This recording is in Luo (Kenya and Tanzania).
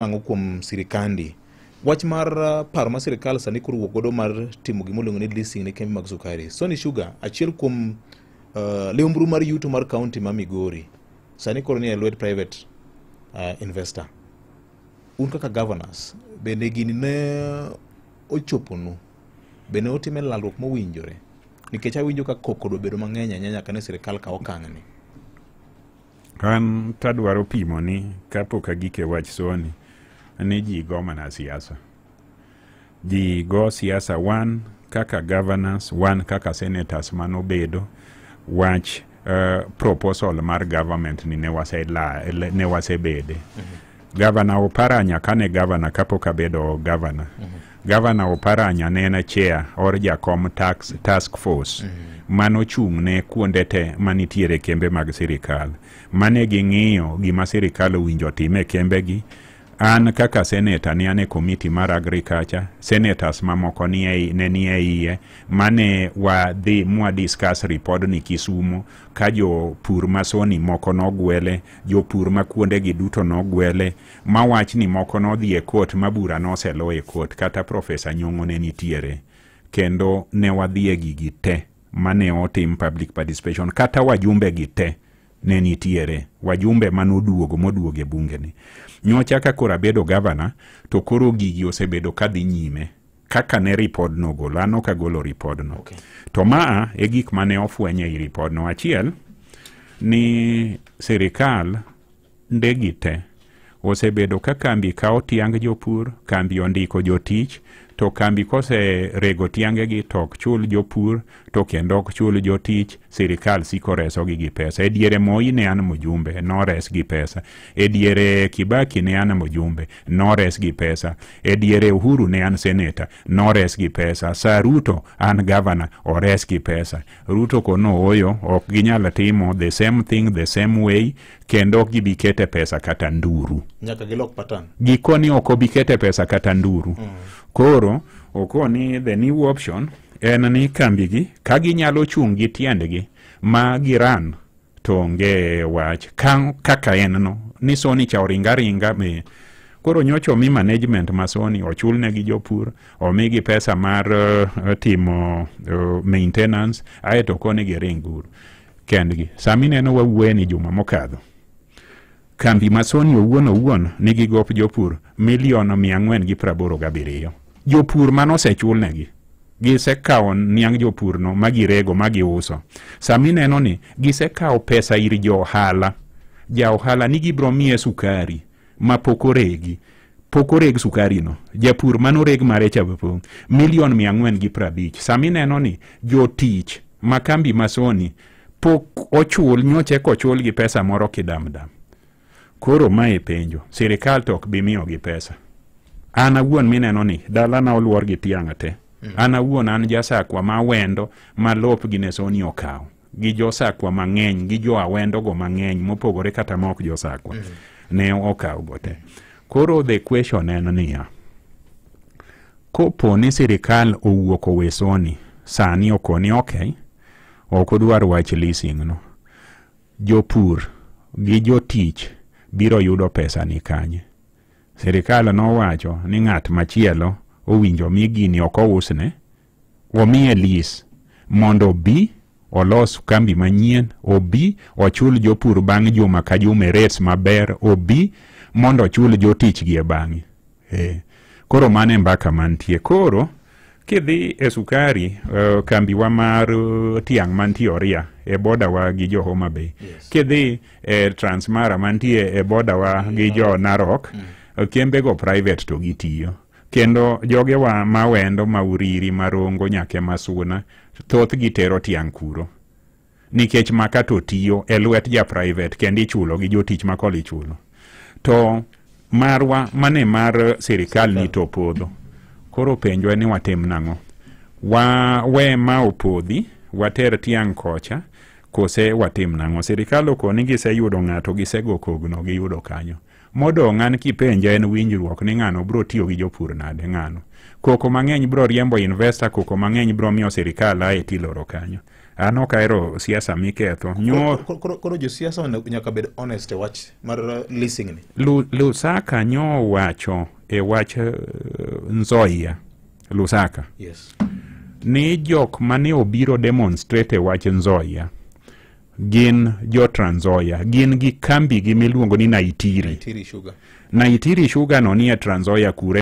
Ang'o kuom sirikandi wach mar paro ma sirikal sani koro wuok godo mar timo gimoluongo ni leasing ne kembe mag sukari. Sony Sugar achiel kuom liumbru mar yuto mar kaunti ma Migori sani koro ni e lwet private investor. Un kaka governors bende gini ne ochoponu, bende otime lalruok mowinjore, nikech awinjo ka koko do bedo mang'eny ahinya nyaka ne sirikal kawo okang' ni. An tadwaro pimo ni kapok agike wach Sony ni ji go mana siasa. Ji go siasa, wan kaka governors, wan kaka senators manobedo wach proposal mar government ni ne wasebede. Governor Oparanya kane governor kapok abedo governor. Governor Oparanya ne en chair or jakom task force mano chung' ne kuonde te manitiere kembe mag sirikal. Mane ging'iyo gima sirikal owinjo time kembe gi. An kaka senator ni ane komiti mar agriculture, senators mamoko ne ni e iye, mane wadhi mwa discuss report ni Kisumu, ka jo pur ma Sony moko nogwele, jo pur ma kuonde gi duto nogwele, ma wach ni moko nodhi e court, mabura noselo e court, kata Professor Nyong'o ne nitiere. Kendo ne wadhi e gigi te, mane otim public participation, kata wajumbe gi te ne nitiere, wajumbe moduogo e bunge ni. Nyocha ka kora bedo governor, to koro gigi osebedo kadhi nyime. Kaka ne report no golo, ano ka golo report no. Okay. To maa e gik mane ofwenye i report no. Achiel, ni sirikal ndegi te osebedo ka kambi kao tiang jopur, kambi ondiko jotich, to kambi kose rego tiange gi tok chul jopur, to kendo ok chul jotich, sirikal siko reso gi pesa. E diere Moi ne an mjumbe, no res gi pesa. E diere Kibaki ne an mjumbe, no res gi pesa. E diere Uhuru ne an senator, no res gi pesa. Sa Ruto an governor, o res gi pesa. Ruto kono oyo, ok ginyala timo the same thing the same way, kendo ok gibikete pesa kata nduru. Nyaka gilok patan. Gikoni ok obikete pesa kata nduru. Koro, okoni the new option en ni kambigi, ka ginyalo chung' gi tiendgi ma giran to onge wach kaka en no, ni Sony cha oringa me. Koro nyocho mi management ma Sony ochulne gi jopur, omigi pesa mar timo maintenance, aeto koni gi ringur kendgi. Sami neno wawueni juma mokadho, kambi ma Sony owuon nigi gop jopur $487,000. Jopur manose chulnegi, gisekao niang jopur no magirego magiuso. Sami neno ni gisekao pesa ir jo ohala. Ja ohala nigi bromie sukari ma pokoreg sukari no. Japur manoreg mare chapo $450,000. Sami neno ni jotich makambi ma Sony pok ochul, nyoche kochul gi pesa moro kidamdam. Koro mae penjo, sirikal tok bimiyo gi pesa. Ana wuon mineno ni dala na oluor gi tiang' te. Ana wuon an jasakwa ma wendo ma lop gi ne Sony okao. Gi josakwa mang'eny, gi jo awendo go mang'eny mopogore kata mok josakwa. Ne okao gote. Koro the question en niya, kopo ni sirikal owuok owe Sony, sani okoni okay, okodwar wach leasing no. Jopur gi jotich biro yudo pesa ni kanye. Sirikal no wacho ni ng'at machielo owinjo mi gini oko usne, omiye lease mondo bi olos kambi manyien, obi ochul jopur bang' juma ka juma rates maber, obi mondo ochul jotich gi e bang'e. Koro mane mbaka mantie. Koro kidhi e sukari, kambi wa mar tiang' mantie Oria e boda wa gi jo Homa Bay. Yes. Kidhi e Transmara mantie e boda wa gi jo Narok, kembe go private to gitiyo. Kendo joge wa mawendo, Mauriri, Marongo, nyake Masuna, thoth gitero tiang' kuro. Nikech maka to tiyo e lwet ja private, kendi chulo gi jotich makoli chulo. To marwa mane mar sirikal ni to podho. Koro penjo ni watim nang'o. We ma opodhi, water tiang' kocha, kose watim nang'o. Sirikal okoni gise yudo ng'ato, gise go kogno gi yudo kanyo. Modo ng'an kipenja en winjruok ni ng'ano bro tiyo gi jopur nade ng'ano. Koko mang'eny bro riembo investor, koko mang'eny bro miyo sirikal ae tiloro kanyo. An ok ahero siasa miketho. Koro jo siasa nyaka bed honest e wach mar leasing ni. Lusaka nyo wacho e wach Nzoia. Lusaka. Yes. Ni jok mane obiro demonstrate e wach Nzoia gin jo Trans Nzoia, gin gi kambi gi miluongo ni Naitiri. Naitiri Sugar. Naitiri Sugar no ni e Trans Nzoia kure.